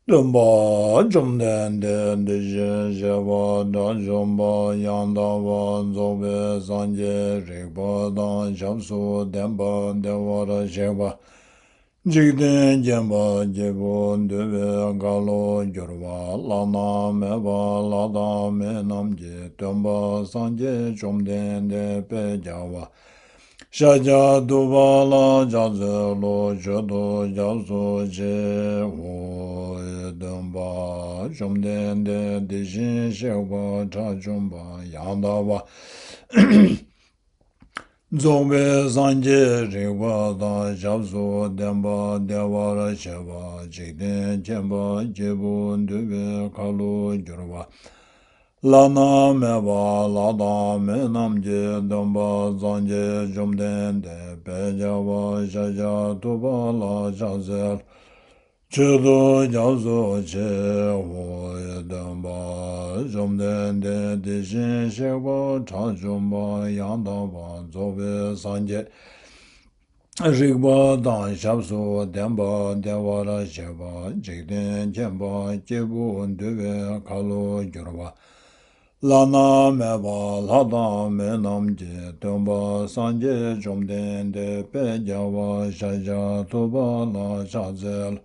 Dumba Jumden de Java da Jumba Yandava Zobe Sanje Rigba da Shamsu Demba Devara Sheva Jigden Jemba Jebu Deve Galo Jurva Lana Meva Lada Menamje Dumba Sanje Jumden de Pejava Shaja Dubala Jaze Lo Jodo Jazo Je Wo Dumba Jumden de Dijin Sheba Cha Jumba Yandawa Zombe Sanje Riwa Da Jabzo Demba Devara Sheba Jigden Jemba Jebu Dube Kalu Jurwa Lana meba lada menamje domba zanje jumden de pejava shaja tuba la jazel chudu jazo che wo domba jumden de dishin sheba cha jumba yandaba zobe sanje rigba dan shabso demba devara sheba jigden jemba jebu dube kalu jurwa Lana meba lada menamje tomba sanje jomden de pejawa shaja toba la shazel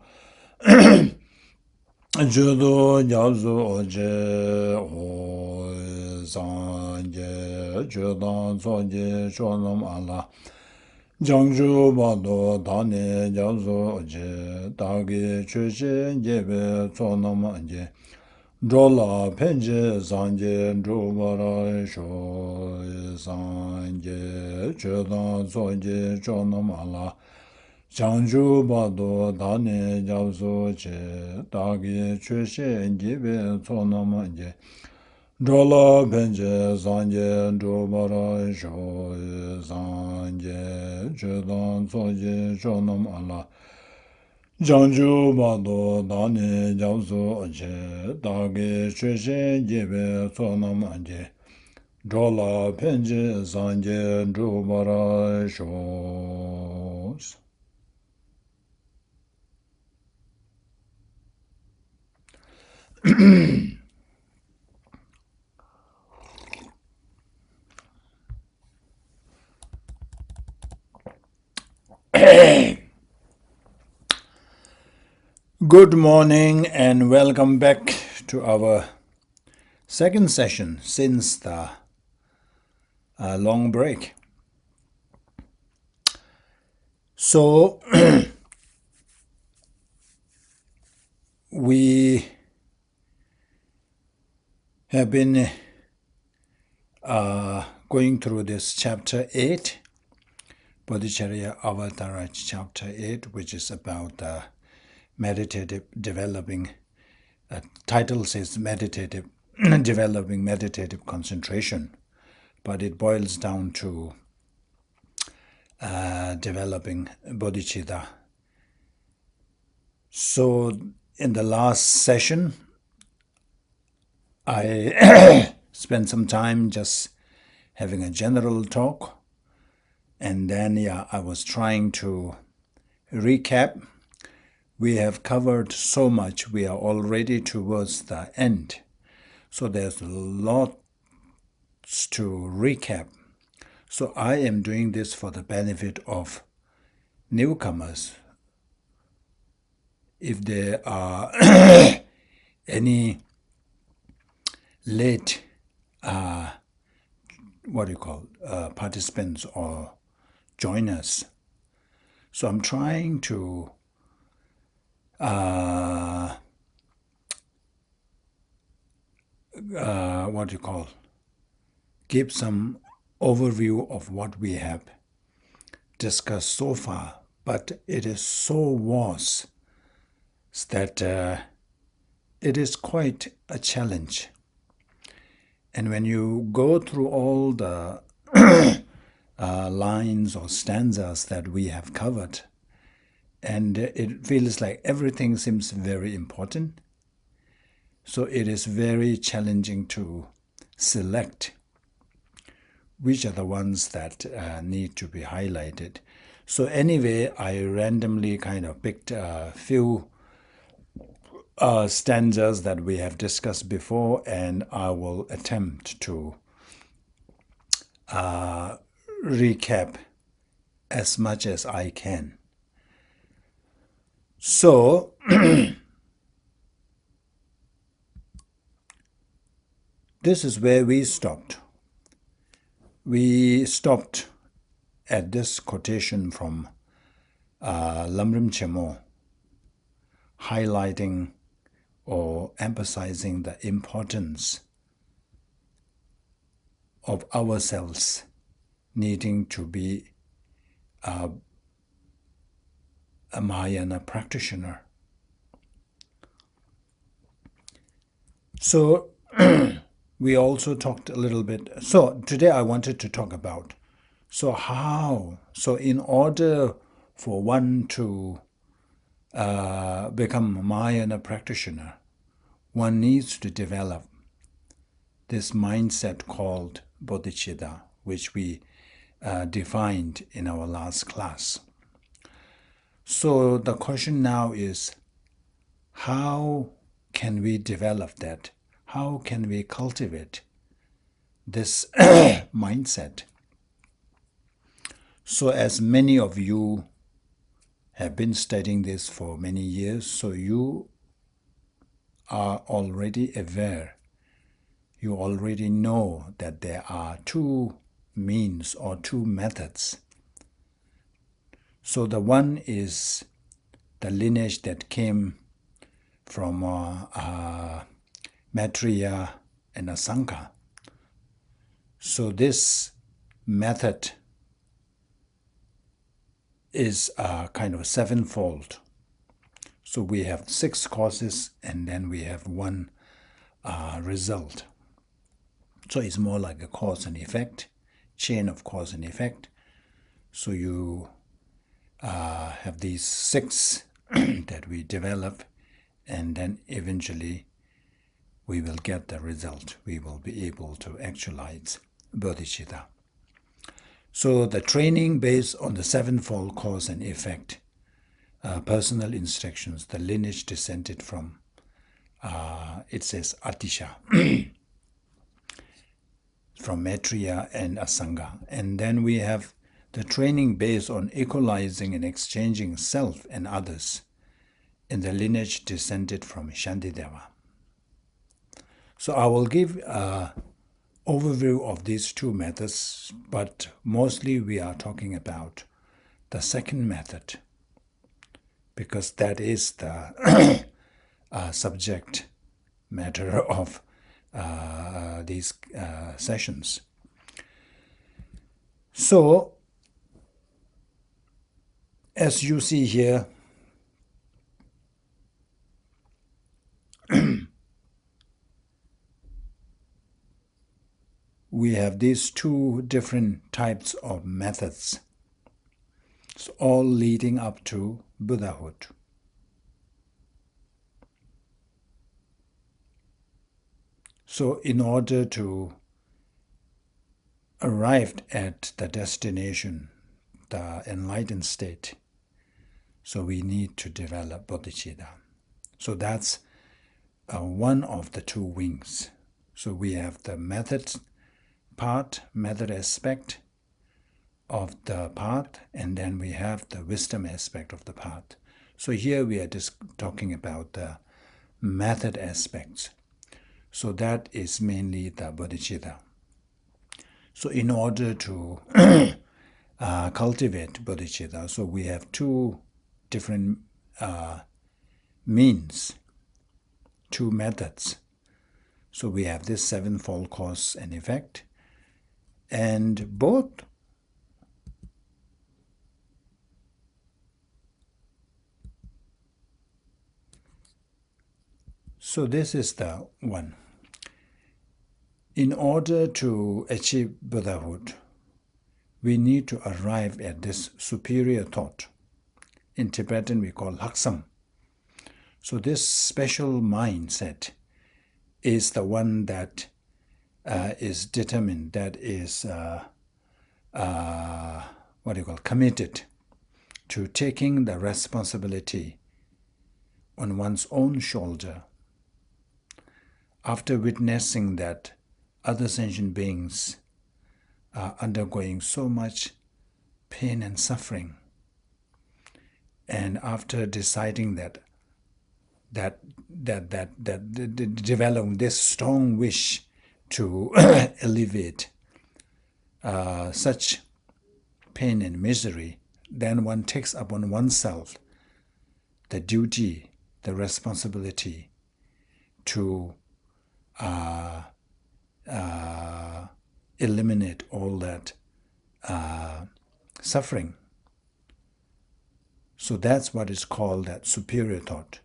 judo jazu oje o sanje judan soje shonam ala Jangju bado dane jazu oje dagi chushin jebe sonam anje Drola penje sanje drubara sho sanje chodan soje chonamala Changju bado dane japso che dagi chushe jibe sonamanje Drola penje sanje drubara sho sanje chodan soje chonamala Jangju bado dani japso che dagi chushin jibe sonam anje drola penje sanje drubara shos. Good morning and welcome back to our second session since the long break. So we have been going through this chapter 8, Bodhicaryavatara chapter 8, which is about meditative developing. Title says meditative developing meditative concentration, but it boils down to developing bodhicitta. So in the last session, I spent some time just having a general talk, and then I was trying to recap. We have covered so much. We are already towards the end. So there's lots to recap. So I am doing this for the benefit of newcomers. If there are any late participants or joiners. So I'm trying to give some overview of what we have discussed so far, but it is so vast that it is quite a challenge. And when you go through all the lines or stanzas that we have covered, and it feels like everything seems very important, so it is very challenging to select which are the ones that need to be highlighted. So anyway, I randomly kind of picked a few stanzas that we have discussed before, and I will attempt to recap as much as I can. So, this is where we stopped. We stopped at this quotation from Lamrim Chemo, highlighting or emphasizing the importance of ourselves needing to be a Mahayana practitioner. So we also talked a little bit. So today I wanted to talk about, so how? So in order for one to become a Mahayana practitioner, one needs to develop this mindset called bodhicitta, which we defined in our last class. So the question now is, how can we develop that? How can we cultivate this mindset? So as many of you have been studying this for many years, so you are already aware, you already know that there are two means or two methods. So the one is the lineage that came from Maitreya and Asanga. So this method is kind of sevenfold. So we have 6 causes and then we have one result. So it's more like a cause and effect, chain of cause and effect. So you have these 6 that we develop, and then eventually we will get the result. We will be able to actualize bodhicitta. So the training based on the sevenfold cause and effect, personal instructions, the lineage descended from, it says Atisha, from Maitreya and Asanga. And then we have the training based on equalizing and exchanging self and others, in the lineage descended from Shantideva. So I will give an overview of these 2 methods, but mostly we are talking about the second method, because that is the subject matter of these sessions. So, as you see here, we have these 2 different types of methods, so all leading up to Buddhahood. So in order to arrive at the destination, the enlightened state, so we need to develop bodhicitta. So that's one of the 2 wings. So we have the method aspect of the path, and then we have the wisdom aspect of the path. So here we are just talking about the method aspects. So that is mainly the bodhicitta. So in order to cultivate bodhicitta, so we have 2 different means, 2 methods. So we have this sevenfold cause and effect, and both so this is the one. In order to achieve Buddhahood, we need to arrive at this superior thought. In Tibetan we call Laksam. So this special mindset is the one that is determined, that is committed to taking the responsibility on one's own shoulder, after witnessing that other sentient beings are undergoing so much pain and suffering, and after deciding that developing this strong wish to alleviate such pain and misery, then one takes upon oneself the duty, the responsibility to eliminate all that suffering. So that's what is called that superior thought.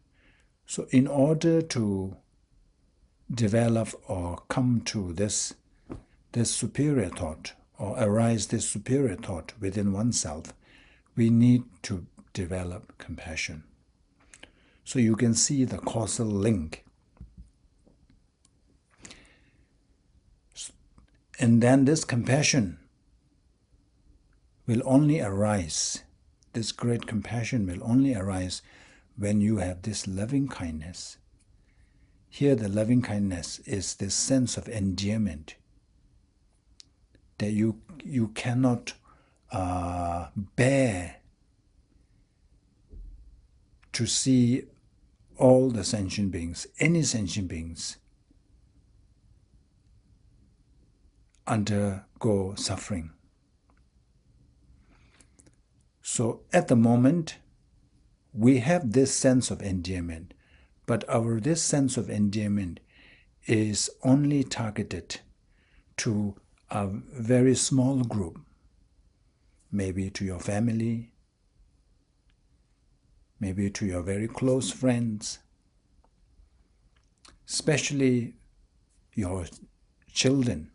So in order to develop or come to this superior thought, or arise this superior thought within oneself, we need to develop compassion. So you can see the causal link. And then this compassion will only arise, this great compassion will only arise when you have this loving kindness. Here the loving kindness is this sense of endearment, that you cannot bear to see all the sentient beings, any sentient beings, undergo suffering. So at the moment, we have this sense of endearment, but this sense of endearment is only targeted to a very small group, maybe to your family, maybe to your very close friends, especially your children.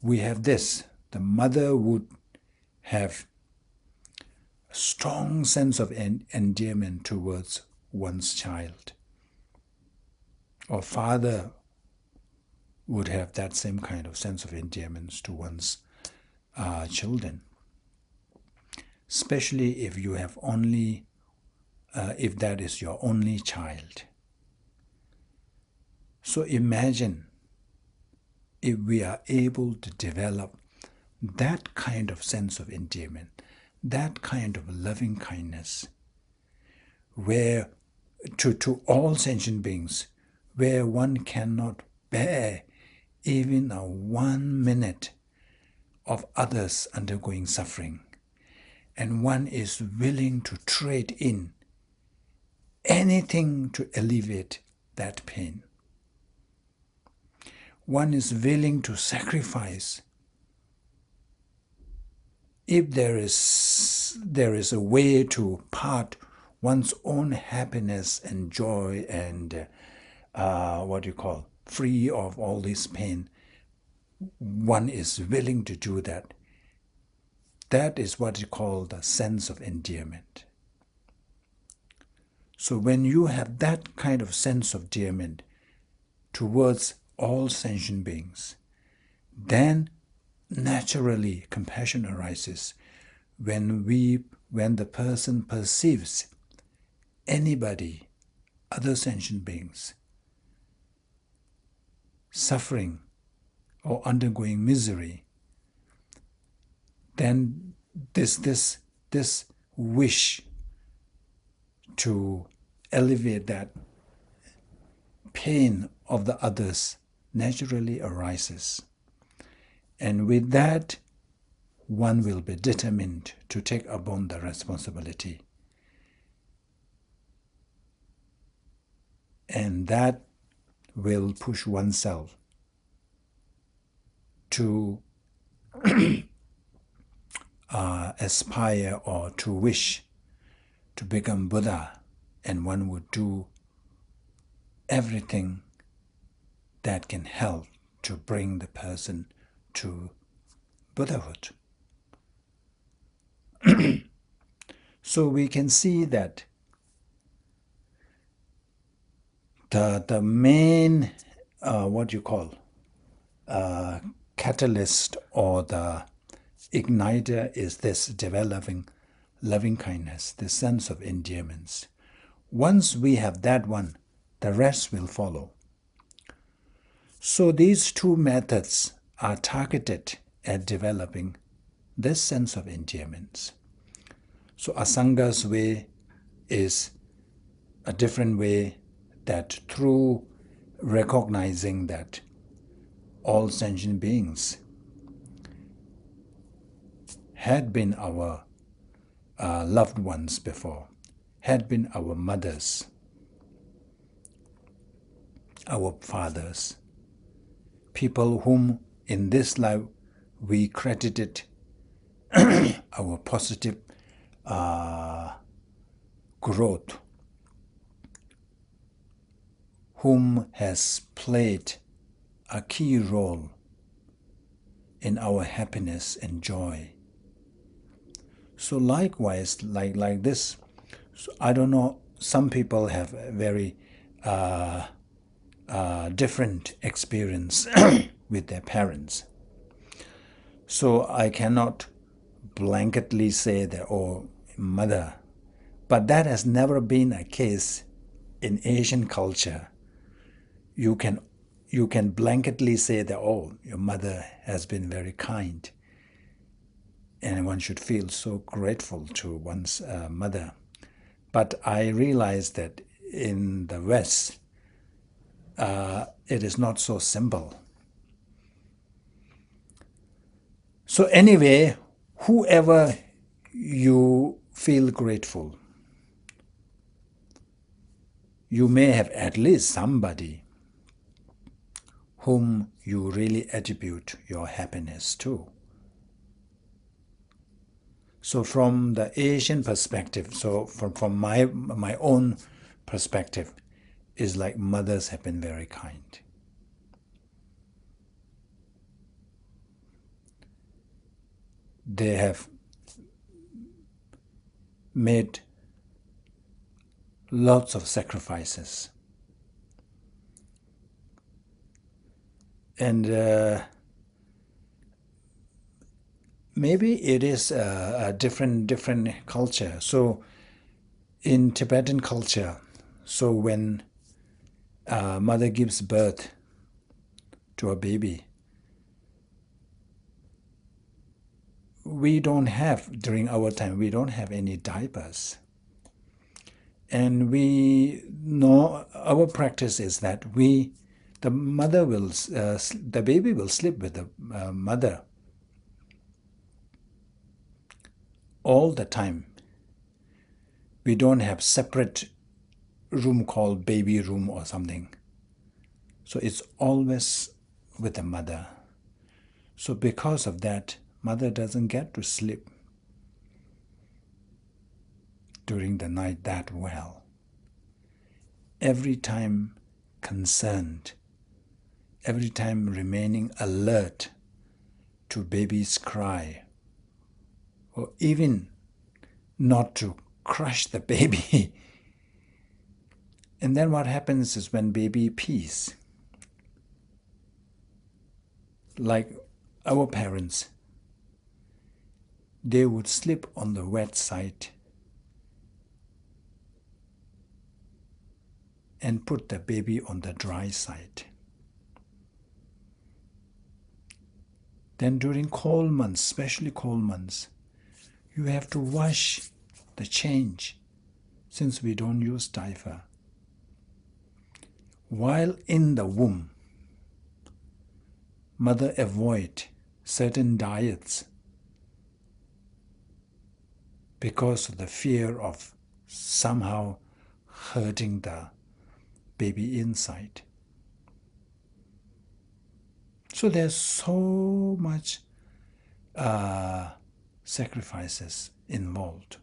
We have this. The mother would have a strong sense of endearment towards one's child. Or father would have that same kind of sense of endearment to one's children. Especially if you have only, if that is your only child. So imagine if we are able to develop that kind of sense of endearment, that kind of loving kindness, where to all sentient beings, where one cannot bear even a 1 minute of others undergoing suffering, and one is willing to trade in anything to alleviate that pain. One is willing to sacrifice. If there is a way to part one's own happiness and joy and free of all this pain, one is willing to do that. That is what you call the sense of endearment. So when you have that kind of sense of endearment towards all sentient beings, then naturally compassion arises when the person perceives anybody, other sentient beings, suffering or undergoing misery. Then this wish to alleviate that pain of the others naturally arises. And with that, one will be determined to take upon the responsibility. And that will push oneself to aspire or to wish to become Buddha, and one would do everything that can help to bring the person to Buddhahood. So we can see that the main catalyst or the igniter is this developing loving kindness, this sense of endearments. Once we have that one, the rest will follow. So these two methods are targeted at developing this sense of endearments. So Asanga's way is a different way, that through recognizing that all sentient beings had been our loved ones before, had been our mothers, our fathers, people whom in this life we credited our positive growth, whom has played a key role in our happiness and joy. So likewise, like this, so I don't know, some people have a very different experience with their parents. So I cannot blanketly say that, oh, mother. But that has never been a case in Asian culture. You can blanketly say that, oh, your mother has been very kind. And one should feel so grateful to one's mother. But I realize that in the West, it is not so simple. So anyway, whoever you feel grateful, you may have at least somebody whom you really attribute your happiness to. So from the Asian perspective, so from my own perspective, is like mothers have been very kind. They have made lots of sacrifices. And maybe it is a different culture. So in Tibetan culture, so when a mother gives birth to a baby, we don't have, during our time, we don't have any diapers. And we know, our practice is that the baby will sleep with the mother all the time. We don't have separate room called baby room or something. So it's always with the mother. So because of that, mother doesn't get to sleep during the night that well. Every time concerned, every time remaining alert to baby's cry, or even not to crush the baby. And then what happens is when baby pees, like our parents, they would sleep on the wet side and put the baby on the dry side. Then during cold months, especially cold months, you have to wash the change, since we don't use diaper. While in the womb, mother avoid certain diets because of the fear of somehow hurting the baby inside. So there's so much sacrifices involved.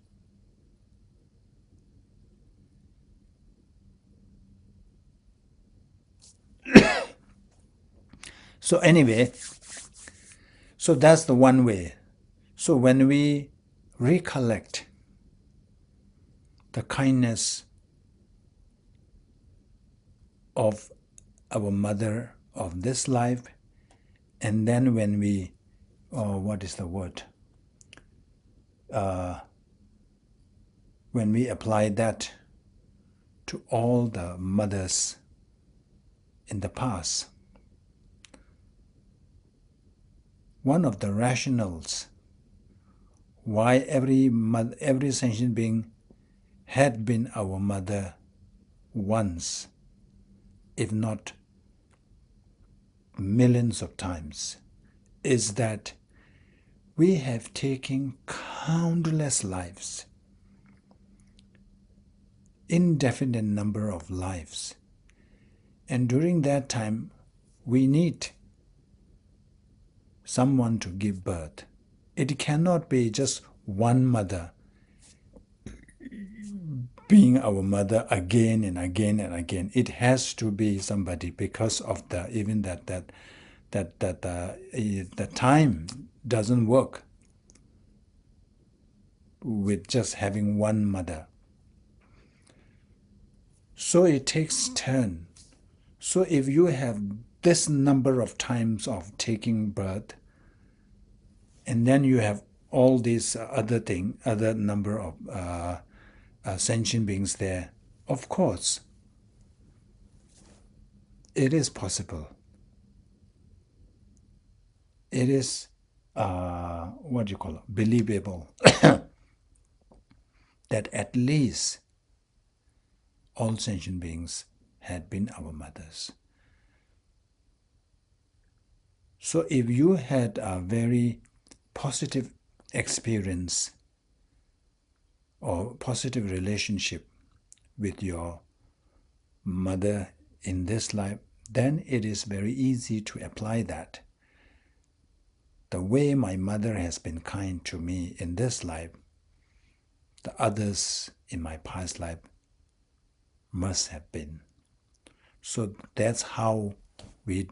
So anyway, so that's the one way. So when we recollect the kindness of our mother of this life, and then when we, what is the word? when we apply that to all the mothers in the past, one of the rationales why every sentient being had been our mother once, if not millions of times, is that we have taken countless lives, indefinite number of lives, and during that time we need someone to give birth. It cannot be just one mother being our mother again and again and again. It has to be somebody, because of the even that the time doesn't work with just having one mother. So it takes turn. So if you have this number of times of taking birth, and then you have all these other number of sentient beings there, of course, it is possible. It is, believable that at least all sentient beings had been our mothers. So if you had a very positive experience or positive relationship with your mother in this life, then it is very easy to apply that. The way my mother has been kind to me in this life, the others in my past life must have been. So that's how we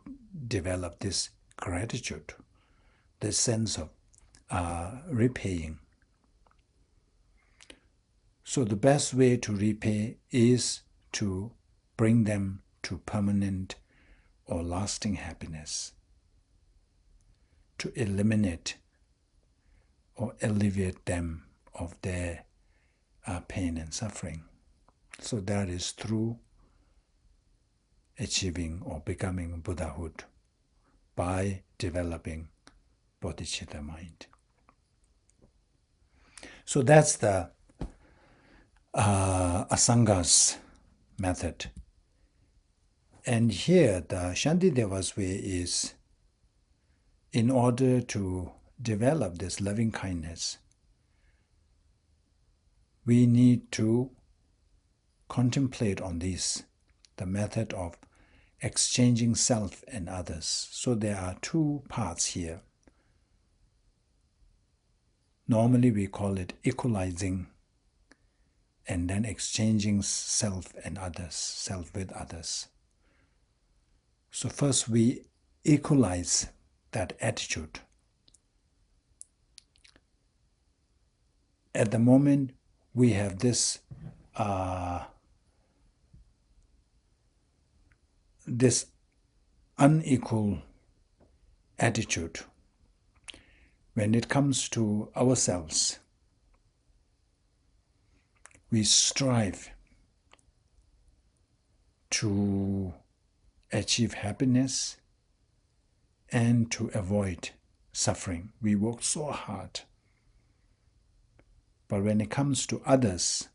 develop this gratitude, this sense of repaying. So the best way to repay is to bring them to permanent or lasting happiness, to eliminate or alleviate them of their pain and suffering. So that is through achieving or becoming Buddhahood by developing bodhicitta mind. So that's the Asanga's method. And here the Shantideva's way is, in order to develop this loving kindness, we need to contemplate on this, the method of exchanging self and others. So there are two parts here. Normally we call it equalizing, and then exchanging self and others, self with others. So first we equalize that attitude. At the moment we have this this unequal attitude when it comes to ourselves. We strive to achieve happiness and to avoid suffering. We work so hard. But when it comes to others,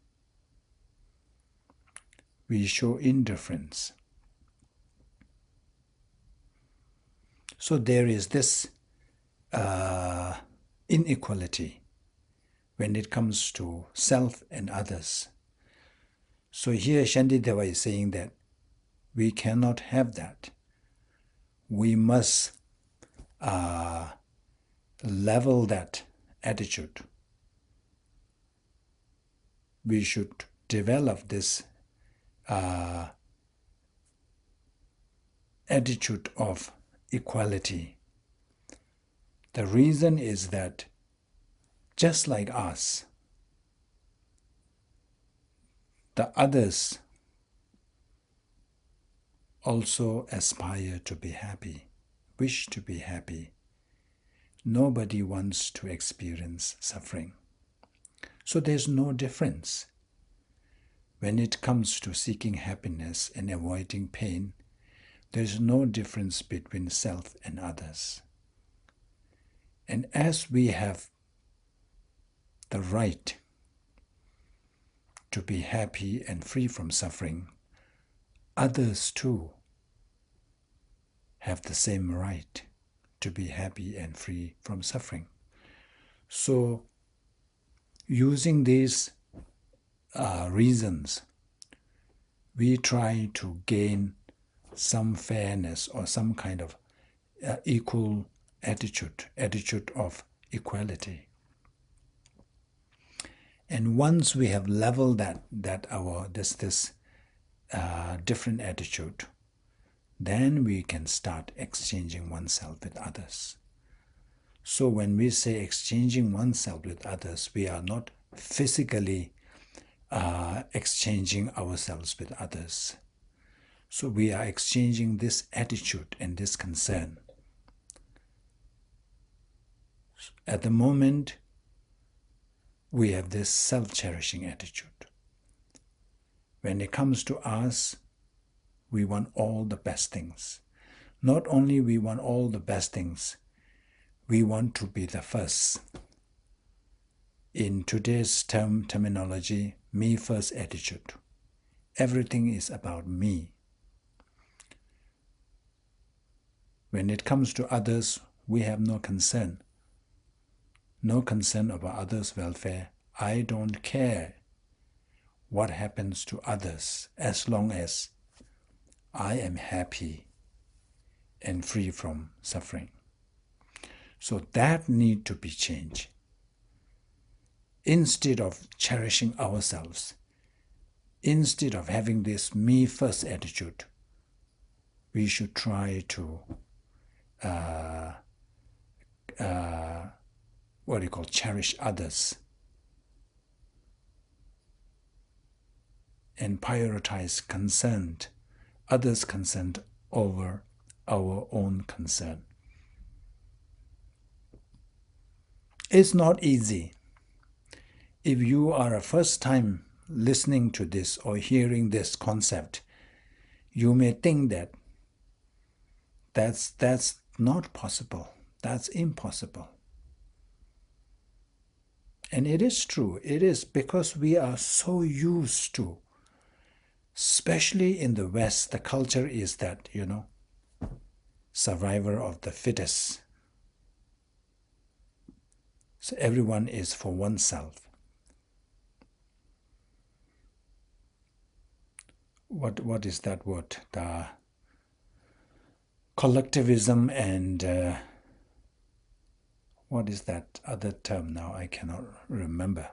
we show indifference. So there is this inequality when it comes to self and others. So here Shantideva is saying that we cannot have that. We must level that attitude. We should develop this attitude of equality. The reason is that just like us, the others also aspire to be happy, wish to be happy. Nobody wants to experience suffering. So there's no difference. when it comes to seeking happiness and avoiding pain, there is no difference between self and others. And as we have the right to be happy and free from suffering, others too have the same right to be happy and free from suffering. So, using these reasons, we try to gain some fairness or some kind of equal attitude of equality. And once we have leveled this different attitude, then we can start exchanging oneself with others. So when we say exchanging oneself with others, we are not physically exchanging ourselves with others. So we are exchanging this attitude and this concern. At the moment, we have this self-cherishing attitude. When it comes to us, we want all the best things. Not only we want all the best things, we want to be the first. In today's terminology, me first attitude. Everything is about me. When it comes to others, we have no concern. No concern about others' welfare. I don't care what happens to others as long as I am happy and free from suffering. So that need to be changed. Instead of cherishing ourselves, instead of having this me first attitude, we should try to cherish others and prioritize others' concern over our own concern. It's not easy. If you are a first time listening to this or hearing this concept, you may think that that's not possible. That's impossible. And it is true. It is because we are so used to, especially in the West, the culture is that, survivor of the fittest. So everyone is for oneself. What is that word? The collectivism and what is that other term now? I cannot remember.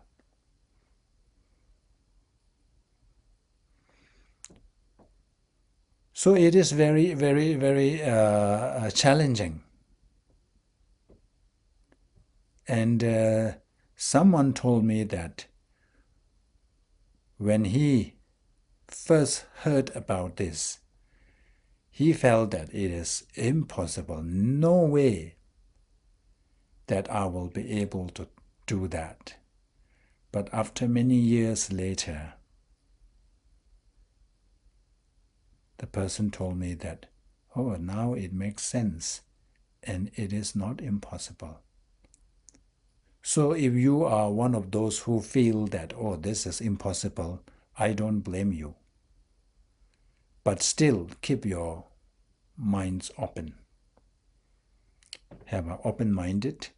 So it is very, very, very challenging. And someone told me that when he first heard about this, he felt that it is impossible, no way that I will be able to do that. But after many years later, the person told me that, oh, now it makes sense and it is not impossible. So if you are one of those who feel that, oh, this is impossible, I don't blame you. But still keep your minds open. Have an open-minded,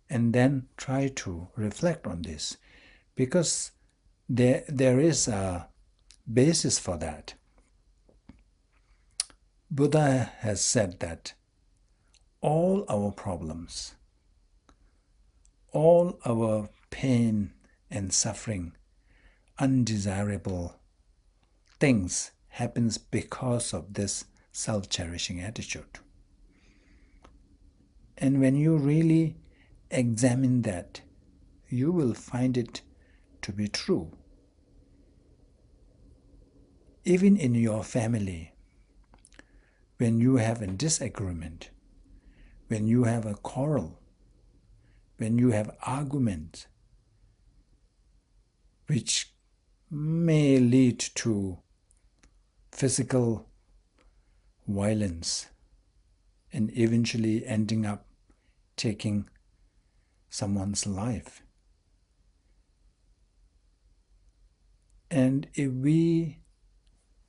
and then try to reflect on this, because there is a basis for that. Buddha has said that all our problems, all our pain and suffering, undesirable things happens because of this self-cherishing attitude. And when you really examine that, you will find it to be true. Even in your family, when you have a disagreement, when you have a quarrel, when you have argument, which may lead to physical violence and eventually ending up taking someone's life. And if we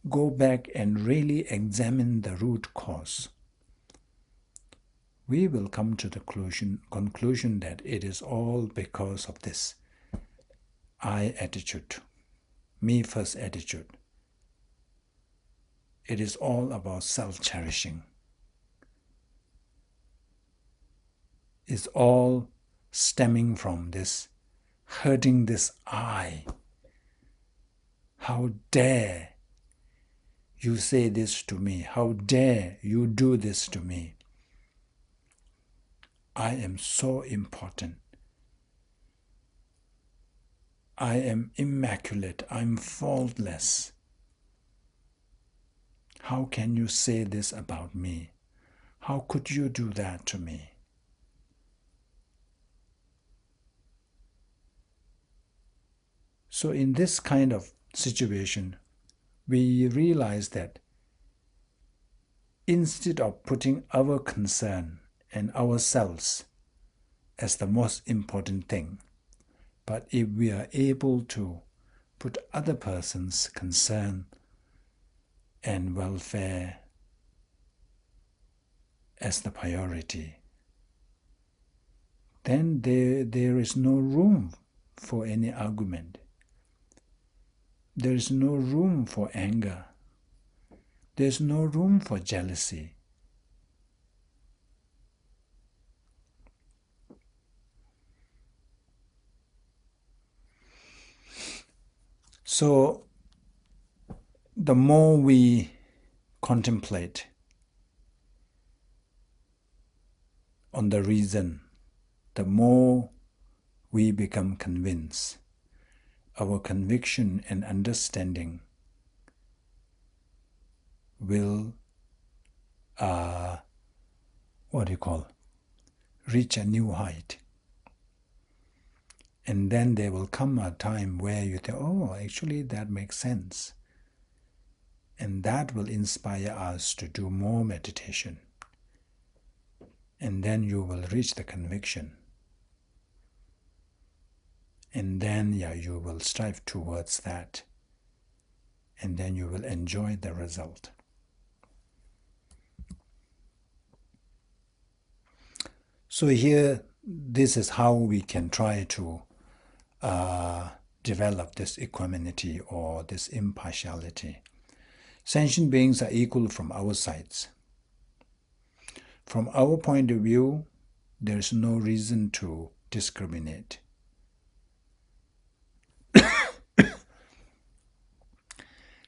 go back and really examine the root cause, we will come to the conclusion that it is all because of this I attitude, me first attitude. It is all about self-cherishing. It's all stemming from this, hurting this I. How dare you say this to me? How dare you do this to me? I am so important. I am immaculate. I'm faultless. How can you say this about me? How could you do that to me? So in this kind of situation, we realize that instead of putting our concern and ourselves as the most important thing, but if we are able to put other person's concern and welfare as the priority, then there is no room for any argument. There is no room for anger. There's no room for jealousy. So, the more we contemplate on the reason, the more we become convinced. Our conviction and understanding will, reach a new height. And then there will come a time where you think, oh, actually that makes sense. And that will inspire us to do more meditation. And then you will reach the conviction. And then, you will strive towards that. And then you will enjoy the result. So here, this is how we can try to develop this equanimity or this impartiality. Sentient beings are equal from our sides. From our point of view, there is no reason to discriminate.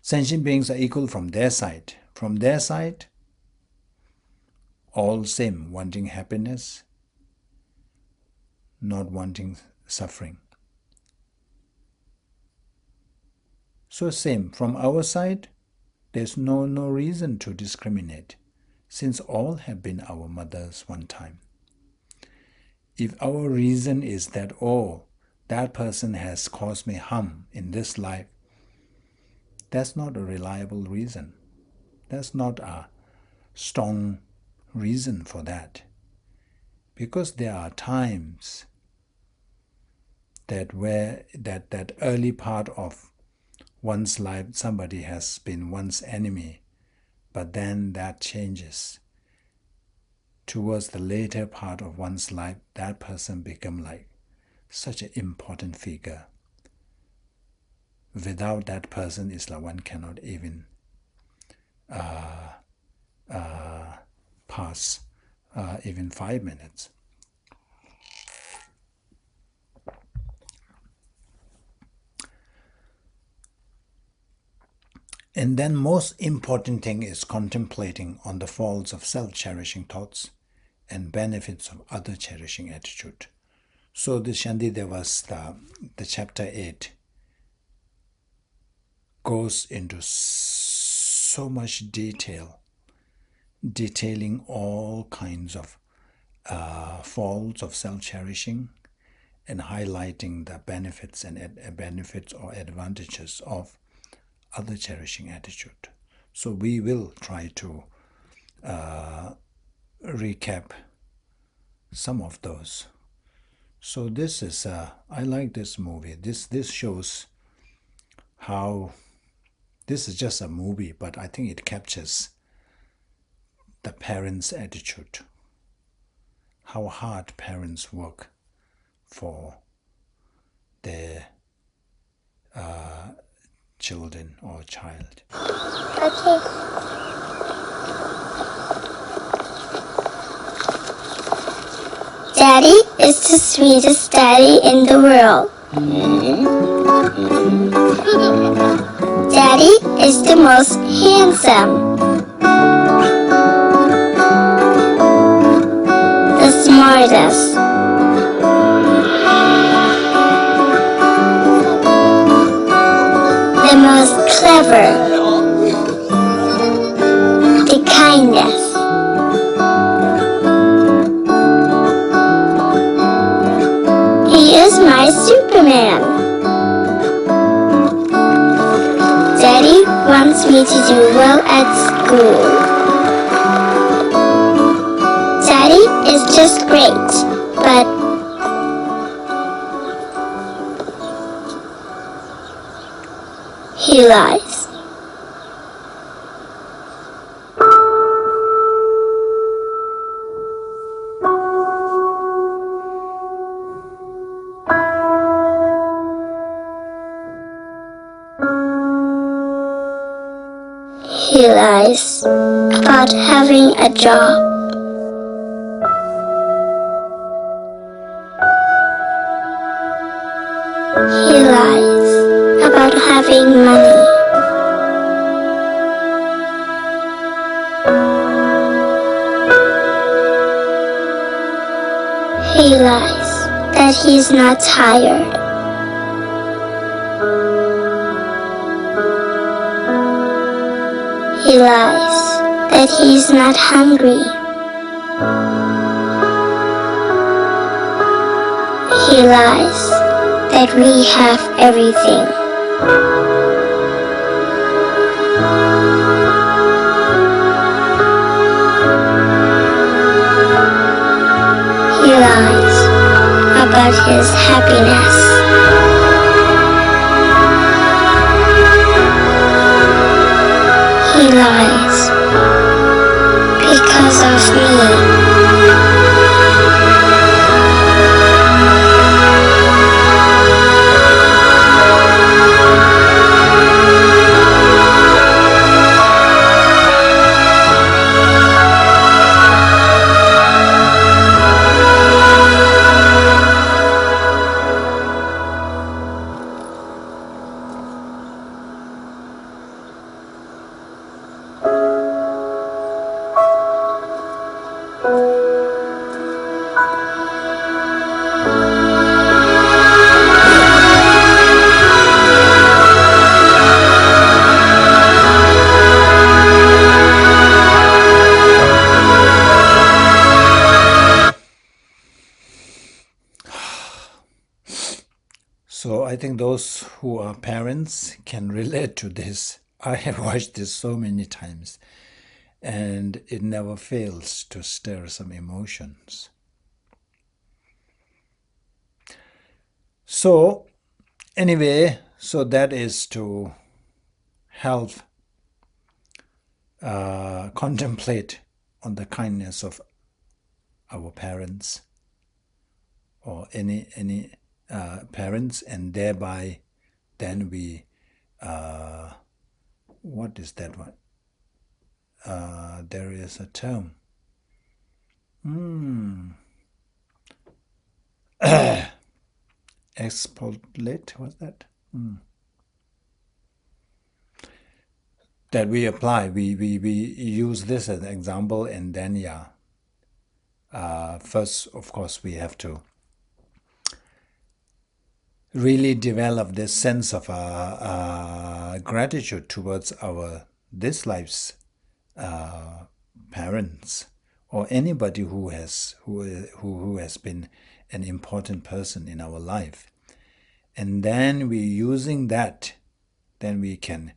Sentient beings are equal from their side. From their side, all same, wanting happiness, not wanting suffering. So same, from our side, there's no reason to discriminate, since all have been our mothers one time. If our reason is that, oh, that person has caused me harm in this life, that's not a reliable reason. That's not a strong reason for that. Because there are times that that early part of one's life, somebody has been one's enemy, but then that changes. Towards the later part of one's life, that person become like such an important figure. Without that person, it's like one cannot even pass even 5 minutes. And then most important thing is contemplating on the faults of self-cherishing thoughts and benefits of other cherishing attitude. So the Shantidevas, the chapter 8, goes into so much detail, detailing all kinds of faults of self-cherishing and highlighting the benefits and benefits or advantages of other cherishing attitude. So we will try to recap some of those. So this is I like this movie. This shows how this is just a movie, but I think it captures the parents' attitude, how hard parents work for their children or child. Okay. Daddy is the sweetest daddy in the world. Daddy is the most handsome, the smartest, the most clever, the kindest. He is my Superman. Daddy wants me to do well at school. Daddy is just great, but he lies. He lies about having a job. He lies about having money. He lies that he's not tired. He lies that he's not hungry. He lies that we have everything. He lies about his happiness. He lies because of me. So I think those who are parents can relate to this. I have watched this so many times, and it never fails to stir some emotions. So anyway, so that is to help contemplate on the kindness of our parents or any parents, and thereby then we what is that one? There is a term. Expolate, what's that? That we apply. We use this as an example, and then first, of course, we have to really develop this sense of gratitude towards this life's parents, or anybody who has been an important person in our life. And then we using that, then we can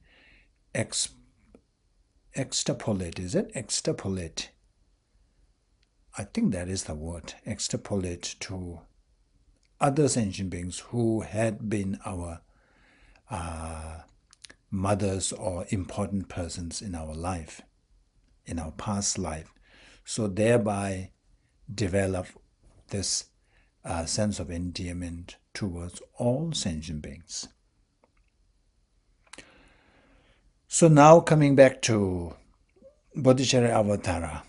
extrapolate. Is it? Extrapolate. I think that is the word. Extrapolate to other sentient beings who had been our mothers or important persons in our life, in our past life. So thereby develop this sense of endearment towards all sentient beings. So now coming back to Bodhicaryavatara.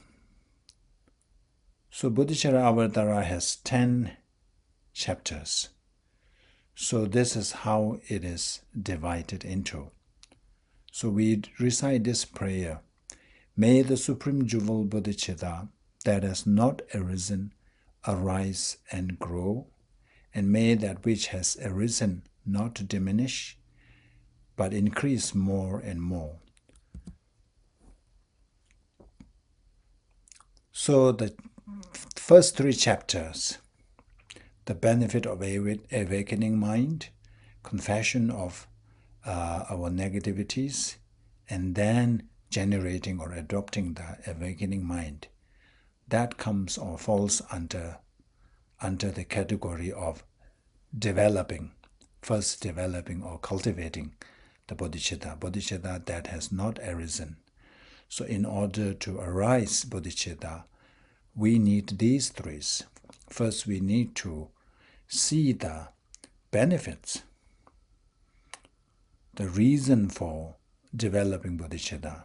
So Bodhicaryavatara has 10 chapters. So this is how it is divided into. So we recite this prayer. May the Supreme Jewel Bodhicitta that has not arisen arise and grow, and may that which has arisen not diminish, but increase more and more. So the first 3 chapters, the benefit of awakening mind, confession of our negativities, and then generating or adopting the awakening mind, that comes or falls under the category of developing or cultivating the bodhicitta that has not arisen. So in order to arise bodhicitta, we need these 3. First, we need to see the benefits, the reason for developing bodhicitta.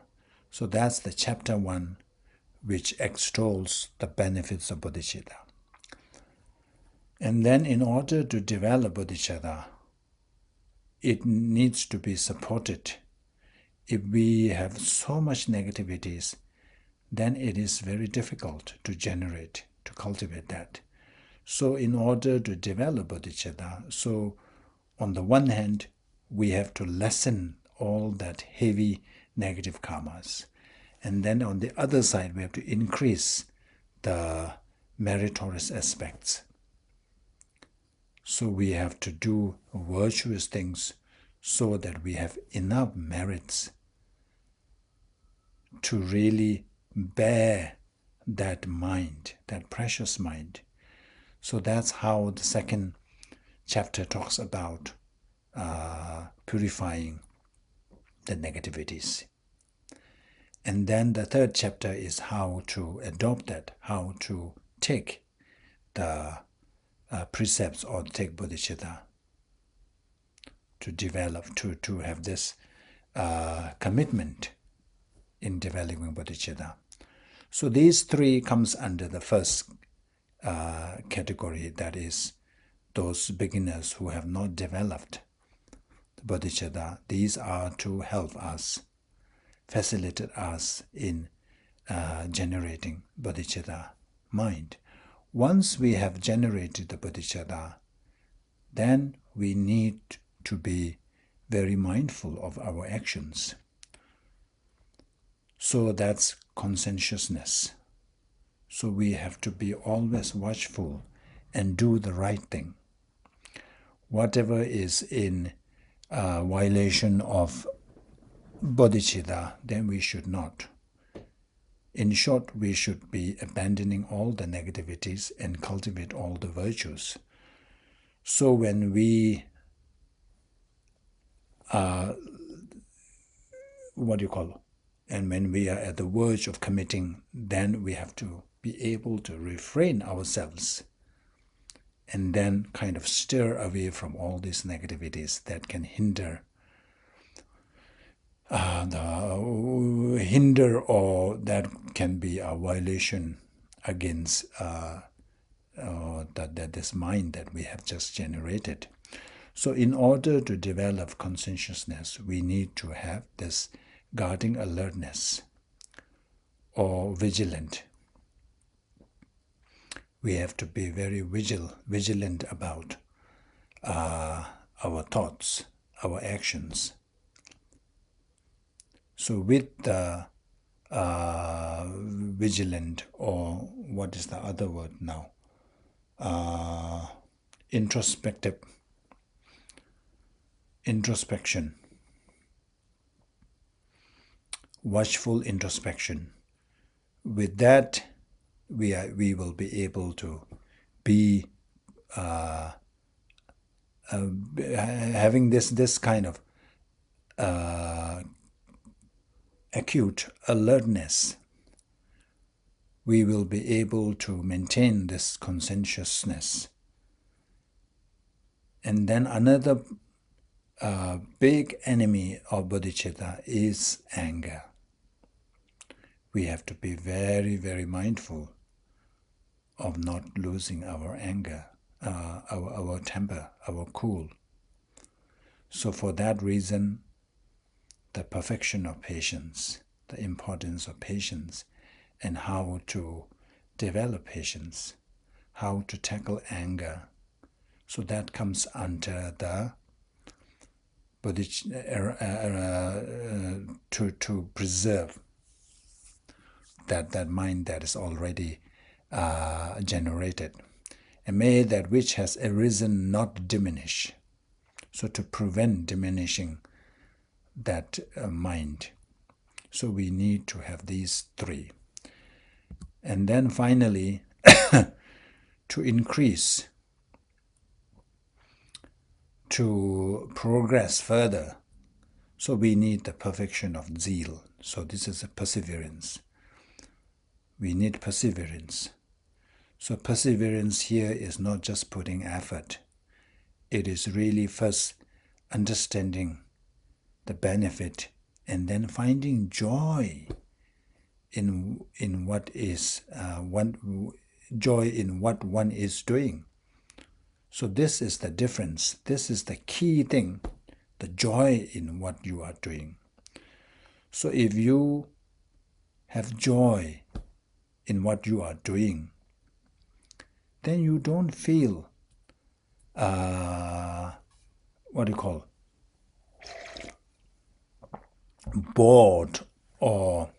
So that's the chapter 1, which extols the benefits of bodhicitta. And then in order to develop bodhicitta, it needs to be supported. If we have so much negativities, then it is very difficult to cultivate that. So in order to develop bodhicitta, so on the one hand, we have to lessen all that heavy negative karmas. And then on the other side, we have to increase the meritorious aspects. So we have to do virtuous things so that we have enough merits to really bear that mind, that precious mind. So that's how the second chapter talks about purifying the negativities. And then the third chapter is how to adopt that, how to take the precepts or take bodhicitta, to develop, to have this commitment in developing bodhicitta. So these 3 comes under the first category, that is those beginners who have not developed the bodhicitta. These are to help us, facilitate us in generating bodhicitta mind. Once we have generated the bodhicitta, then we need to be very mindful of our actions. So that's conscientiousness. So we have to be always watchful and do the right thing. Whatever is in violation of bodhicitta, then we should not. In short, we should be abandoning all the negativities and cultivate all the virtues. So when we and when we are at the verge of committing, then we have to be able to refrain ourselves and then kind of stir away from all these negativities that can hinder or that can be a violation against this mind that we have just generated. So in order to develop conscientiousness, we need to have this guarding alertness or vigilant. We have to be very vigilant about our thoughts, our actions. So with the vigilant, or what is the other word now? introspection, watchful introspection. With that, we will be able to be having this kind of acute alertness. We will be able to maintain this conscientiousness. And then another big enemy of bodhicitta is anger. We have to be very, very mindful of not losing our anger, our temper, our cool. So for that reason, the perfection of patience, the importance of patience, and how to develop patience, how to tackle anger. So that comes under the to preserve that mind that is already generated, and may that which has arisen not diminish. So to prevent diminishing that mind, so we need to have these three. And then finally, to increase, to progress further, so we need the perfection of zeal. So this is a perseverance. We need perseverance. So perseverance here is not just putting effort. It is really first understanding the benefit and then finding joy in what is joy in what one is doing. So this is the difference. This is the key thing, the joy in what you are doing. So if you have joy in what you are doing, then you don't feel bored or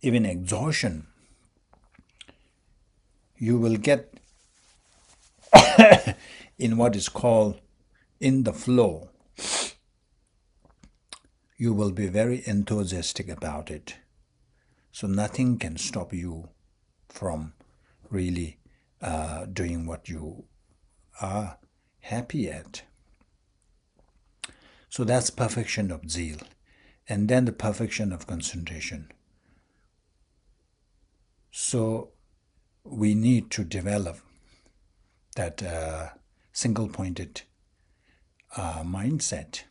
even exhaustion. You will get in what is called in the flow. You will be very enthusiastic about it. So nothing can stop you from really doing what you are happy at. So that's perfection of zeal. And then the perfection of concentration. So we need to develop that single-pointed mindset.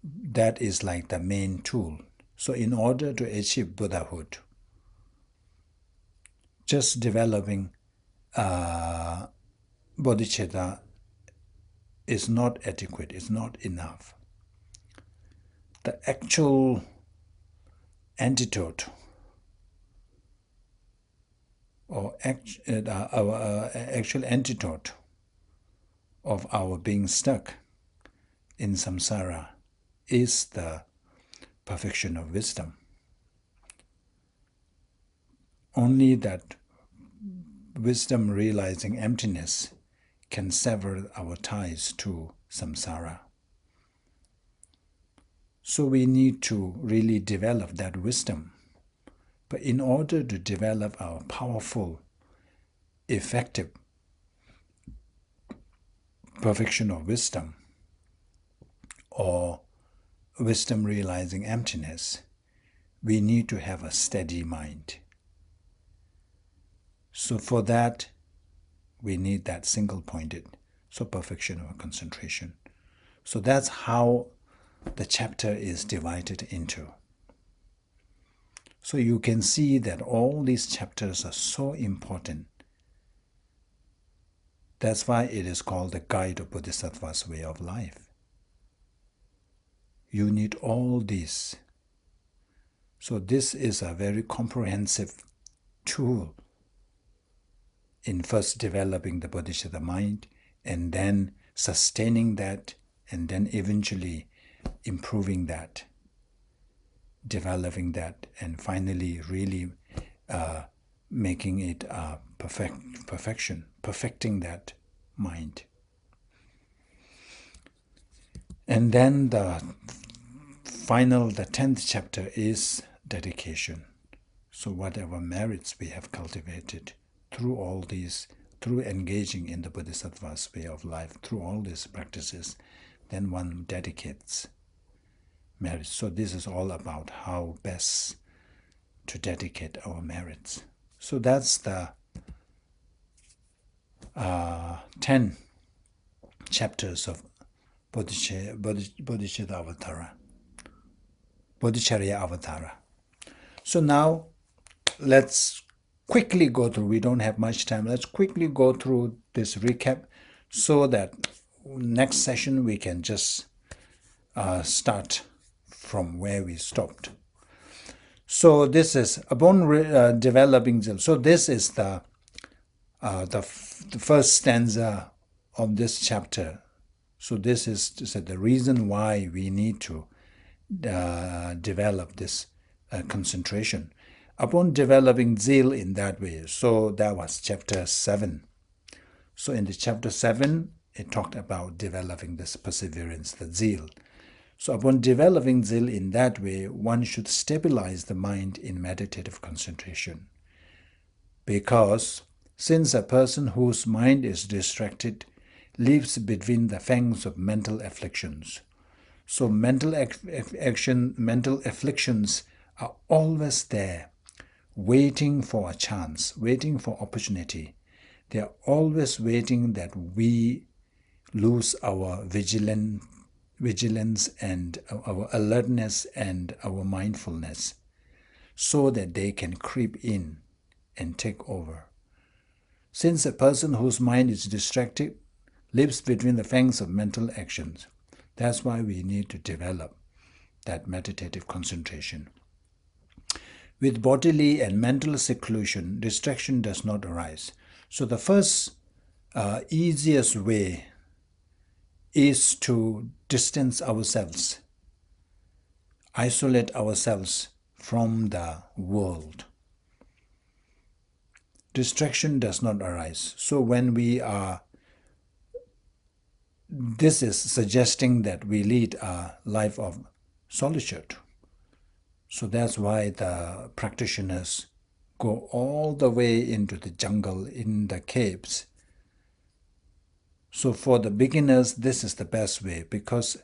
That is like the main tool. So in order to achieve Buddhahood, just developing bodhicitta is not adequate, it's not enough. The actual antidote or actual antidote of our being stuck in samsara is the perfection of wisdom. Only that wisdom realizing emptiness can sever our ties to samsara. So we need to really develop that wisdom. But in order to develop our powerful, effective perfection of wisdom, or wisdom realizing emptiness, we need to have a steady mind. So for that, we need that single-pointed, so perfection of concentration. So that's how the chapter is divided into. So you can see that all these chapters are so important. That's why it is called the Guide of Bodhisattva's Way of Life. You need all these. So this is a very comprehensive tool in first developing the bodhicitta mind, and then sustaining that, and then eventually improving that, developing that, and finally really making it perfecting that mind. And then the 10th chapter is dedication. So whatever merits we have cultivated through all these, through engaging in the Bodhisattva's way of life, through all these practices, then one dedicates merits. So this is all about how best to dedicate our merits. So that's the 10 chapters of Bodhicaryavatara. So now let's quickly go through, we don't have much time, let's quickly go through this recap so that next session we can just start from where we stopped. So this is upon developing zeal. So this is the first stanza of this chapter. So this is the reason why we need to develop this concentration. Upon developing zeal in that way, so that was chapter 7. So in the chapter 7, it talked about developing this perseverance, the zeal. So upon developing zeal in that way, one should stabilize the mind in meditative concentration. Because since a person whose mind is distracted lives between the fangs of mental afflictions, so mental afflictions are always there, waiting for a chance, waiting for opportunity. They are always waiting that we lose our vigilance and our alertness and our mindfulness, so that they can creep in and take over. Since a person whose mind is distracted lives between the fangs of mental actions, that's why we need to develop that meditative concentration. With bodily and mental seclusion, distraction does not arise. So the first easiest way is to distance ourselves, isolate ourselves from the world. Distraction does not arise. So when we are, this is suggesting that we lead a life of solitude. So that's why the practitioners go all the way into the jungle, in the caves. So for the beginners, this is the best way, because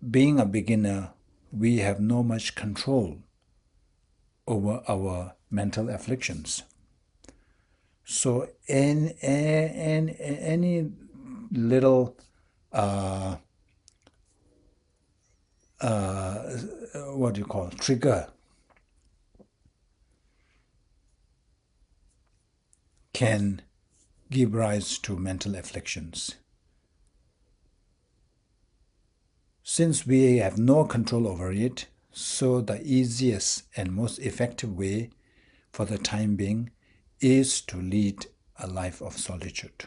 being a beginner, we have no much control over our mental afflictions. So any little what do you call trigger can give rise to mental afflictions. Since we have no control over it, so the easiest and most effective way for the time being is to lead a life of solitude.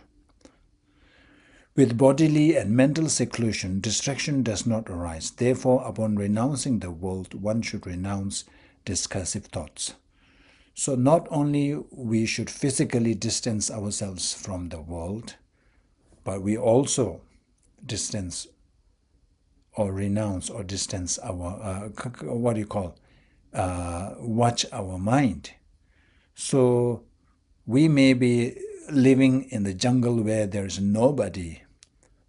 With bodily and mental seclusion, distraction does not arise. Therefore, upon renouncing the world, one should renounce discursive thoughts. So not only we should physically distance ourselves from the world, but we also distance or renounce or distance our, watch our mind. So we may be living in the jungle where there is nobody,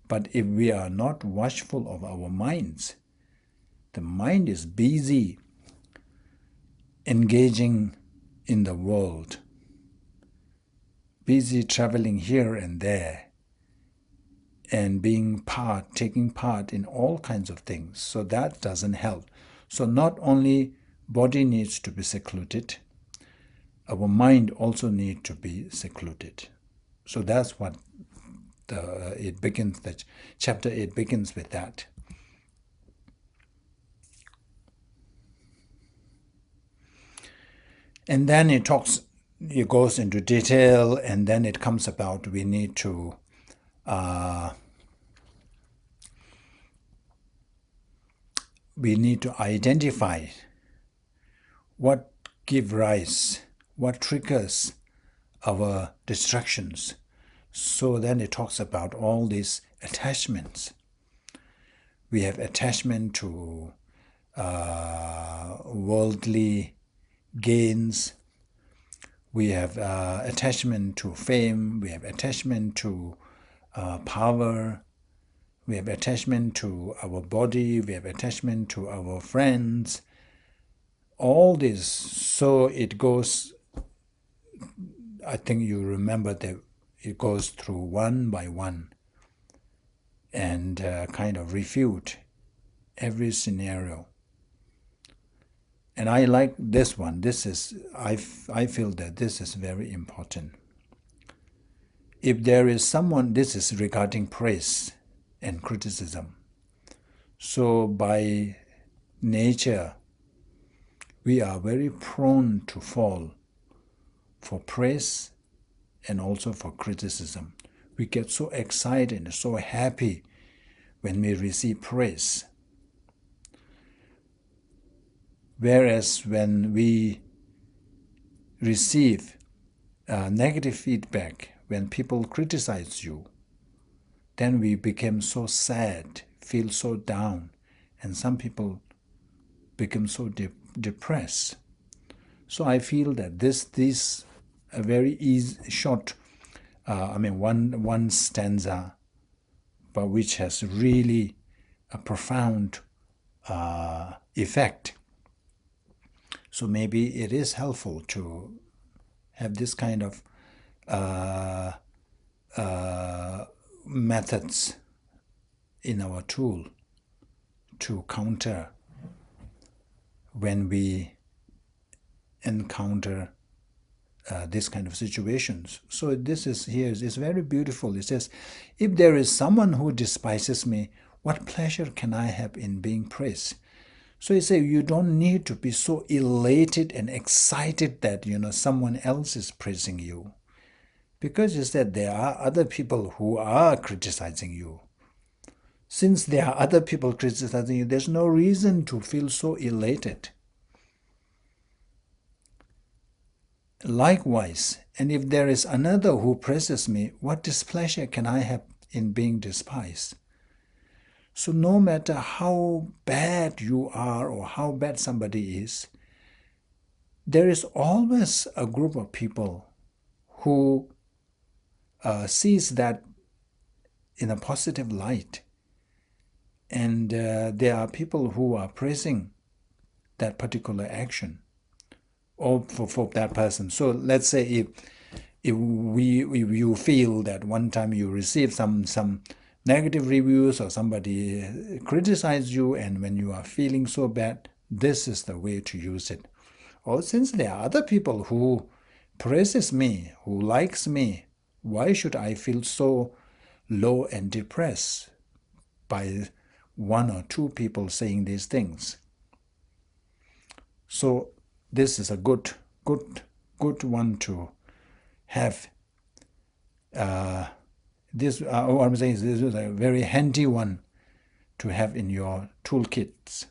but if we are not watchful of our minds, the mind is busy engaging in the world, busy traveling here and there, and taking part in all kinds of things. So that doesn't help. So not only body needs to be secluded, our mind also needs to be secluded. So that's what it begins. That chapter 8 begins with that. And then it goes into detail, and then it comes about we need to identify what give rise, what triggers our distractions. So then it talks about all these attachments. We have attachment to worldly gains. We have attachment to fame. We have attachment to power. We have attachment to our body. We have attachment to our friends. All this. So it goes, I think you remember that it goes through one by one and kind of refute every scenario. And I like this one. This is, I feel that this is very important. If there is someone, this is regarding praise and criticism. So by nature, we are very prone to fall for praise and also for criticism. We get so excited and so happy when we receive praise. Whereas when we receive negative feedback, when people criticize you, then we become so sad, feel so down, and some people become so depressed. So I feel that this a very easy, short, one stanza, but which has really a profound effect. So maybe it is helpful to have this kind of methods in our tool to counter when we encounter this kind of situations. So this is here is very beautiful. It says, if there is someone who despises me, what pleasure can I have in being praised? So you say you don't need to be so elated and excited that someone else is praising you, because you said there are other people who are criticizing you. Since there are other people criticizing you, there's no reason to feel so elated. Likewise, and if there is another who praises me, what displeasure can I have in being despised? So no matter how bad you are or how bad somebody is, there is always a group of people who sees that in a positive light. And there are people who are praising that particular action or for that person. So let's say if you feel that one time you receive some negative reviews or somebody criticized you, and when you are feeling so bad, this is the way to use it. Or since there are other people who praises me, who likes me, why should I feel so low and depressed by one or two people saying these things? So this is a good one to have. What I'm saying is this is a very handy one to have in your toolkits.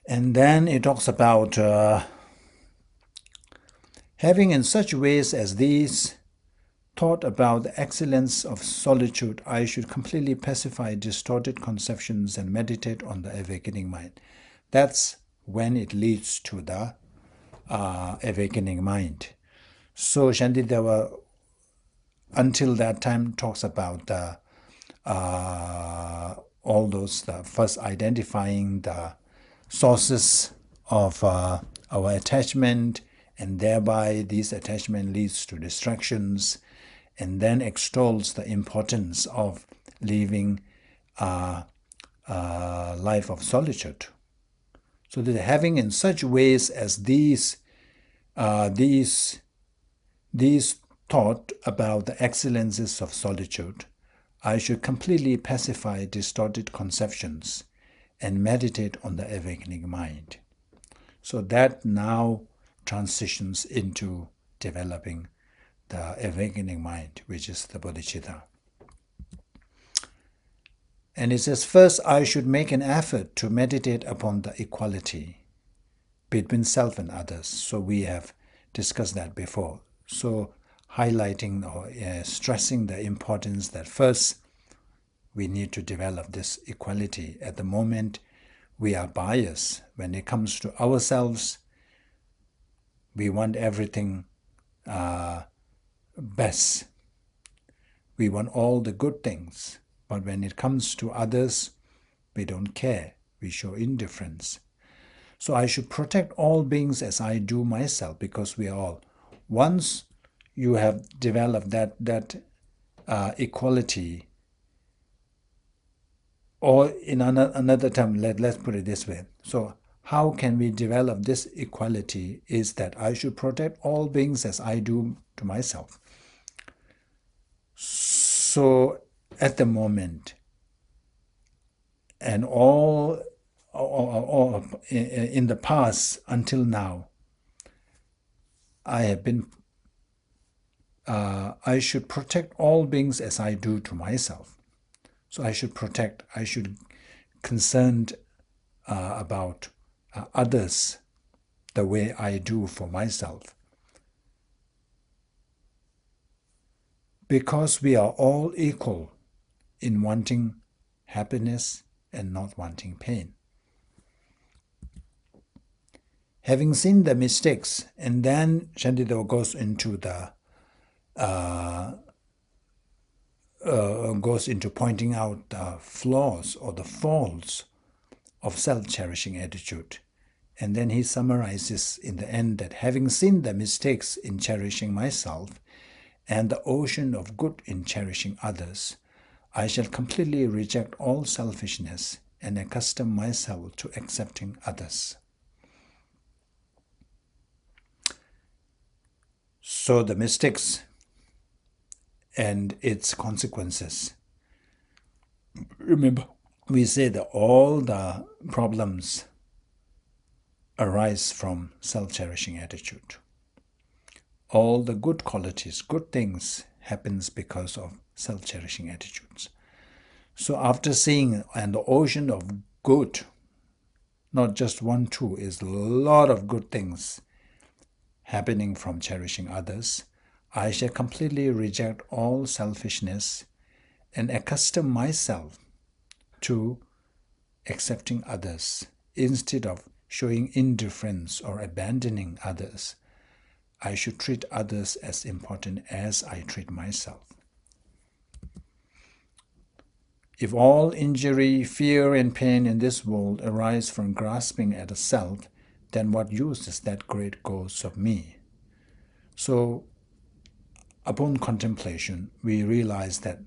And then it talks about having in such ways as these thought about the excellence of solitude, I should completely pacify distorted conceptions and meditate on the awakening mind. That's when it leads to the awakening mind. So Shantideva, until that time, talks about all those, first identifying the sources of our attachment, and thereby this attachment leads to distractions, and then extols the importance of living a life of solitude. So that having in such ways as these thought about the excellences of solitude, I should completely pacify distorted conceptions and meditate on the awakening mind. So that now transitions into developing the awakening mind, which is the bodhicitta. And it says, first I should make an effort to meditate upon the equality between self and others. So we have discussed that before. So highlighting or stressing the importance that first we need to develop this equality. At the moment, we are biased. When it comes to ourselves, we want everything best. We want all the good things. But when it comes to others, we don't care. We show indifference. So I should protect all beings as I do myself, because we are all. Once you have developed that equality, or in another term, let's put it this way. So how can we develop this equality is that I should protect all beings as I do to myself. So at the moment, and all in the past until now, I have been I should protect all beings as I do to myself. So I should concerned about others the way I do for myself. Because we are all equal in wanting happiness and not wanting pain. Having seen the mistakes, and then Shantideva goes into pointing out the flaws or the faults of self-cherishing attitude. And then he summarizes in the end that having seen the mistakes in cherishing myself and the ocean of good in cherishing others, I shall completely reject all selfishness and accustom myself to accepting others. So the mistakes and its consequences. Remember, we say that all the problems arise from self-cherishing attitude. All the good qualities, good things happens because of self-cherishing attitudes. So after seeing and the ocean of good, not just one, two, is a lot of good things happening from cherishing others, I shall completely reject all selfishness and accustom myself to accepting others. Instead of showing indifference or abandoning others, I should treat others as important as I treat myself. If all injury, fear, and pain in this world arise from grasping at a self, then what use is that great ghost of me? So, upon contemplation, we realize that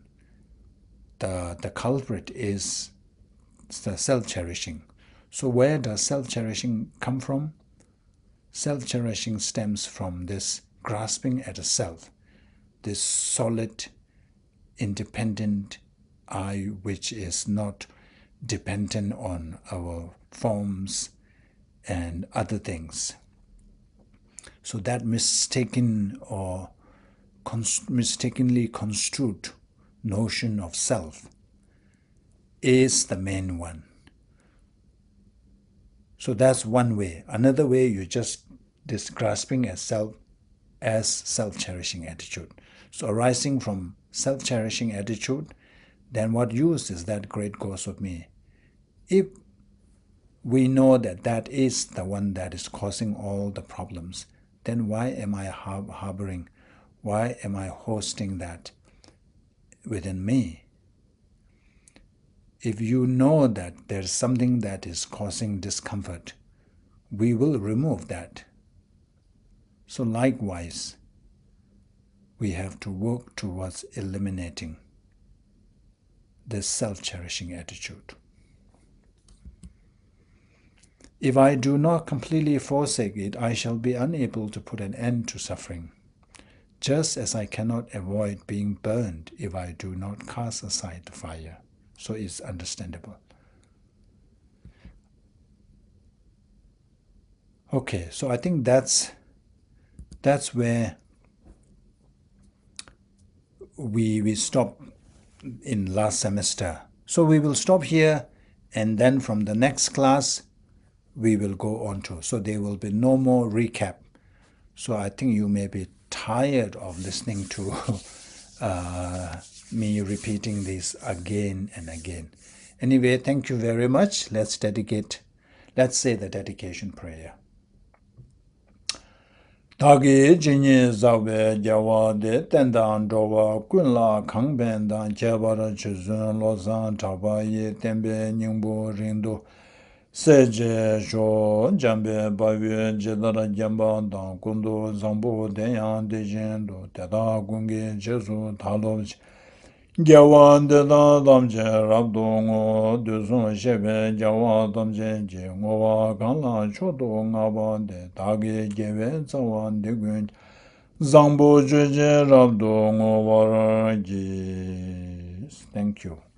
the culprit is the self-cherishing. So where does self-cherishing come from? Self-cherishing stems from this grasping at a self, this solid, independent I which is not dependent on our forms and other things. So that mistaken or mistakenly construed notion of self is the main one. So that's one way. Another way, you just this grasping at self as self-cherishing attitude. So arising from self-cherishing attitude, then what use is that great ghost of me? If we know that that is the one that is causing all the problems, then why am I harboring? Why am I hosting that within me? If you know that there's something that is causing discomfort, we will remove that. So likewise, we have to work towards eliminating this self-cherishing attitude. If I do not completely forsake it, I shall be unable to put an end to suffering, just as I cannot avoid being burned if I do not cast aside the fire. So it's understandable. Okay, so I think that's where we stopped in last semester. So we will stop here, and then from the next class, we will go on to. So there will be no more recap. So I think you may be tired of listening to me repeating this again and again. Anyway, thank you very much. Let's say the dedication prayer. Taki jinyi zawe jawa de tendan dowa kunla kangben dan jebara chuzun lozan tabaye tembe nyingbo rindo seje sho jambe bawe jedara jamba dan kundo zambo deyan de jendo teda gunge jesu talobji Gyawan de da damje rabdo ngo duzun shebe gyawa damje je ngowa kanla chodo ngaba de dagi gewe zawan de gun zambo jeje rabdo ngo war ji. Thank you.